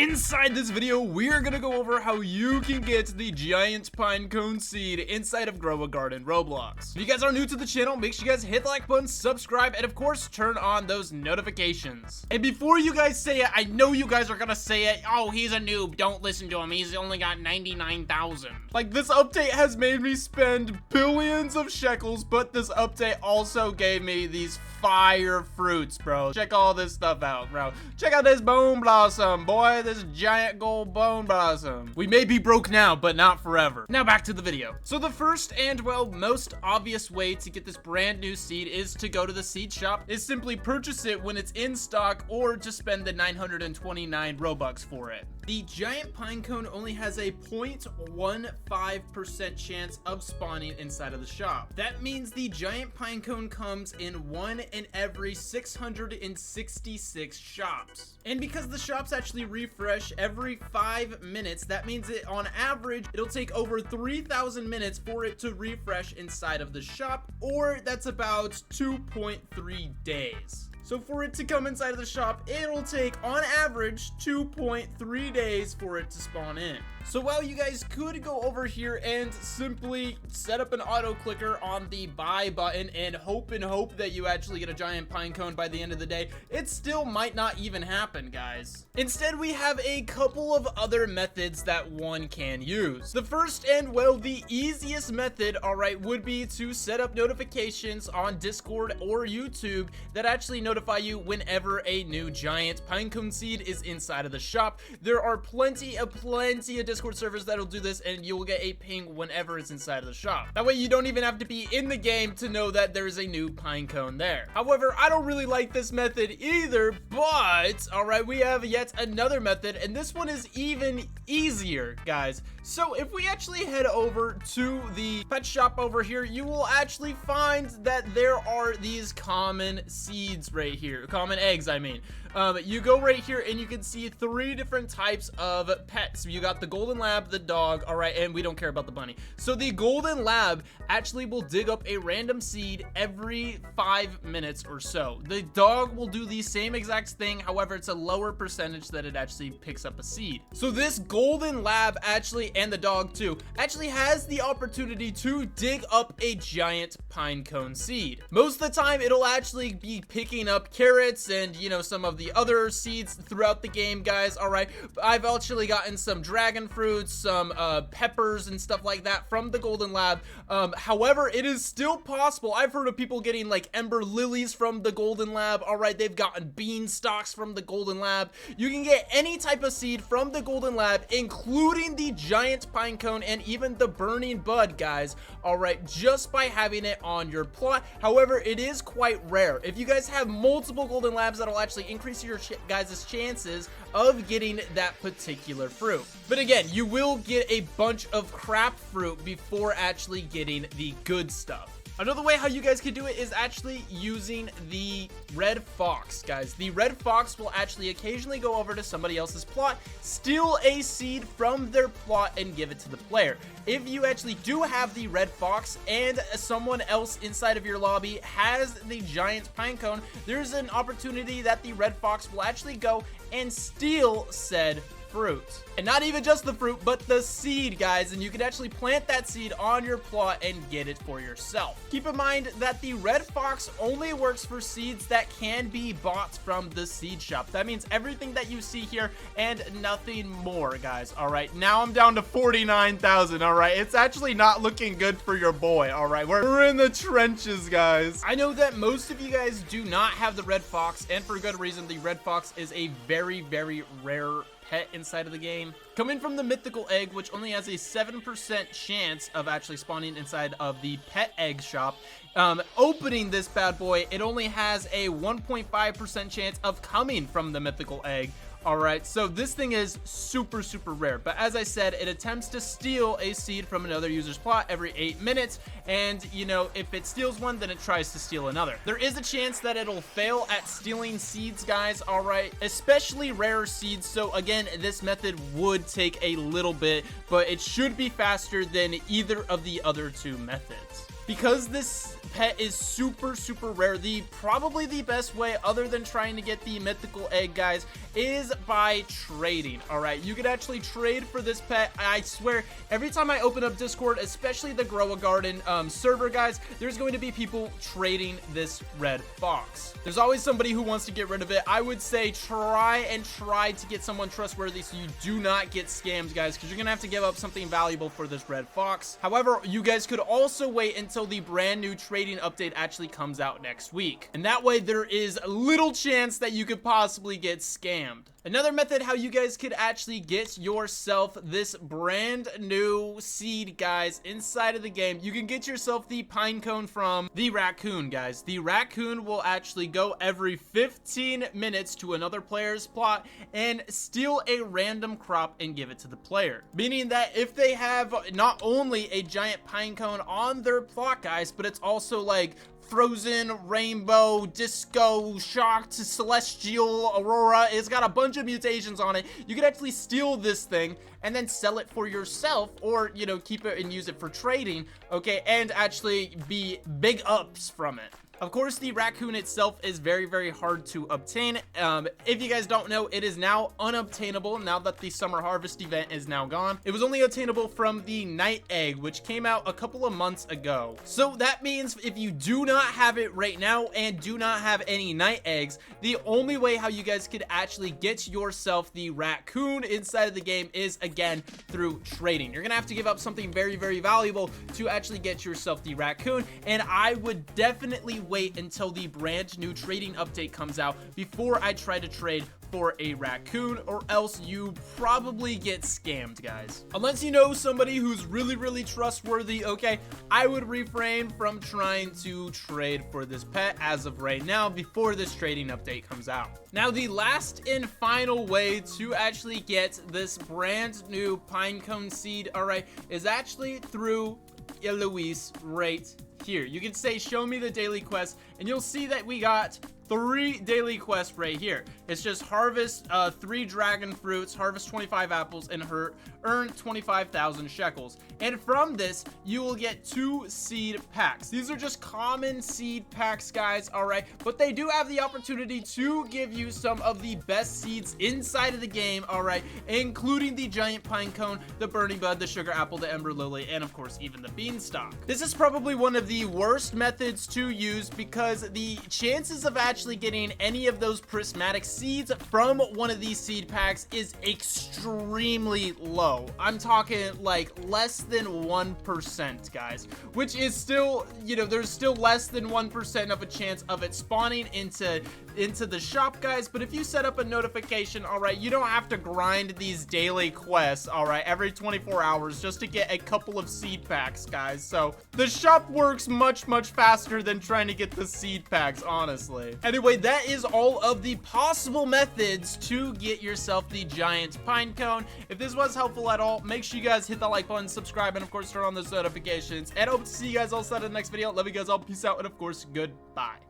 Inside this video, we're gonna go over how you can get the giant pinecone seed inside of Grow a Garden Roblox. If you guys are new to the channel, make sure you guys hit the like button, subscribe, and of course, turn on those notifications. And before you guys say it, I know you guys are gonna say it, oh, he's a noob, don't listen to him, he's only got 99,000. Like, this update has made me spend billions of shekels, but this update also gave me these fire fruits, bro. Check all this stuff out, bro. Check out this bone blossom, boy. This giant gold bone blossom. We may be broke now, but not forever. Now back to the video. So the first and, well, most obvious way to get this brand new seed is to go to the seed shop, is simply purchase it when it's in stock or just spend the 929 Robux for it. The giant pinecone only has a 0.15% chance of spawning inside of the shop. That means the giant pinecone comes in one in every 666 shops. And because the shops actually refresh every 5 minutes, that means that on average, it'll take over 3,000 minutes for it to refresh inside of the shop, or that's about 2.3 days. So for it to come inside of the shop, it'll take, on average, 2.3 days for it to spawn in. So while you guys could go over here and simply set up an auto clicker on the buy button and hope that you actually get a giant pinecone by the end of the day, it still might not even happen, guys. Instead, we have a couple of other methods that one can use. The first and, well, the easiest method, alright, would be to set up notifications on Discord or YouTube that actually notify you whenever a new giant pinecone seed is inside of the shop. There are plenty of Discord servers that'll do this, and you'll get a ping whenever it's inside of the shop. That way you don't even have to be in the game to know that there's a new pinecone there. However, I don't really like this method either, but alright, we have yet another method, and this one is even easier, guys. So if we actually head over to the pet shop over here, you will actually find that there are these common seeds right here, common eggs, I mean. You go right here and you can see 3 different types of pets. You got the golden lab, the dog, all right, and we don't care about the bunny. So the golden lab actually will dig up a random seed every 5 minutes or so. The dog will do the same exact thing, however, it's a lower percentage that it actually picks up a seed. So this golden lab actually, and the dog too, actually has the opportunity to dig up a giant pinecone seed. Most of the time, it'll actually be picking up carrots and, you know, some of the other seeds throughout the game, guys. All right, I've actually gotten some dragon fruits, some peppers and stuff like that from the golden lab. However, it is still possible. I've heard of people getting like ember lilies from the golden lab. All right, they've gotten bean stalks from the golden lab. You can get any type of seed from the golden lab, including the giant pinecone and even the burning bud, guys. All right, just by having it on your plot. However, it is quite rare. If you guys have multiple golden labs, that'll actually increase your guys' chances of getting that particular fruit. But again, you will get a bunch of crap fruit before actually getting the good stuff. Another way how you guys can do it is actually using the red fox, guys. The red fox will actually occasionally go over to somebody else's plot, steal a seed from their plot, and give it to the player. If you actually do have the red fox and someone else inside of your lobby has the giant pinecone, there's an opportunity that the red fox will actually go and steal said fruit. And not even just the fruit, but the seed, guys, and you can actually plant that seed on your plot and get it for yourself. Keep in mind that the red fox only works for seeds that can be bought from the seed shop. That means everything that you see here and nothing more, guys. All right, now I'm down to 49,000. All right, it's actually not looking good for your boy. All right, we're in the trenches, guys. I know that most of you guys do not have the red fox, and for good reason. The red fox is a very, very rare pet inside of the game. Coming from the mythical egg, which only has a 7% chance of actually spawning inside of the pet egg shop. Opening this bad boy, it only has a 1.5% chance of coming from the mythical egg. Alright, so this thing is super, super rare. But as I said, it attempts to steal a seed from another user's plot every 8 minutes. And, you know, if it steals one, then it tries to steal another. There is a chance that it'll fail at stealing seeds, guys, alright? Especially rare seeds. So, again, this method would take a little bit, but it should be faster than either of the other 2 methods. because this pet is super rare, probably the best way other than trying to get the mythical egg, guys, is by trading. All right, you could actually trade for this pet. I swear, every time I open up Discord, especially the Grow a Garden server, guys, there's going to be people trading this red fox. There's always somebody who wants to get rid of it. I would say try to get someone trustworthy so you do not get scammed, guys, because you're gonna have to give up something valuable for this red fox. However, you guys could also wait until the brand new trading update actually comes out next week, and that way there is little chance that you could possibly get scammed. Another method how you guys could actually get yourself this brand new seed, guys, inside of the game, you can get yourself the PINECONE from the raccoon, guys. The raccoon will actually go every 15 minutes to another player's plot and steal a random crop and give it to the player. Meaning that if they have not only a giant PINECONE on their plot, guys, but it's also like frozen, rainbow, disco, shocked, celestial, aurora. It's got a bunch of mutations on it. You could actually steal this thing and then sell it for yourself, or, you know, keep it and use it for trading, okay, and actually be big ups from it. Of course, the raccoon itself is very hard to obtain. If you guys don't know, it is now unobtainable now that the summer harvest event is now gone. It was only obtainable from the night egg, which came out a couple of months ago. So that means if you do not have it right now and do not have any night eggs, the only way how you guys could actually get yourself the raccoon inside of the game is, again, through trading. You're gonna have to give up something very valuable to actually get yourself the raccoon, and I would definitely wait until the brand new trading update comes out before I try to trade for a raccoon, or else you probably get scammed, guys. Unless you know somebody who's really trustworthy, okay, I would refrain from trying to trade for this pet as of right now before this trading update comes out. Now, the last and final way to actually get this brand new PINECONE seed, all right, is actually through Luis right here. You can say, show me the daily quest, and you'll see that we got 3 daily quests right here. It's just harvest 3 dragon fruits, harvest 25 apples, and earn 25,000 shekels. And from this, you will get 2 seed packs. These are just common seed packs, guys, all right? But they do have the opportunity to give you some of the best seeds inside of the game, all right? Including the giant PINECONE, the burning bud, the sugar apple, the ember lily, and of course, even the beanstalk. This is probably one of the worst methods to use because the chances of actually getting any of those prismatic seeds from one of these seed packs is extremely low. I'm talking like less than 1%, guys, which is still, you know, there's still less than 1% of a chance of it spawning into the shop, guys. But if you set up a notification, all right, you don't have to grind these daily quests, all right, every 24 hours just to get a couple of seed packs, guys. So the shop works much faster than trying to get the seed packs, honestly. Anyway, that is all of the possible methods to get yourself the giant PINECONE. If this was helpful at all, make sure you guys hit that like button, subscribe, and of course turn on those notifications. And I hope to see you guys all set in the next video. Love you guys all. Peace out, and of course, goodbye.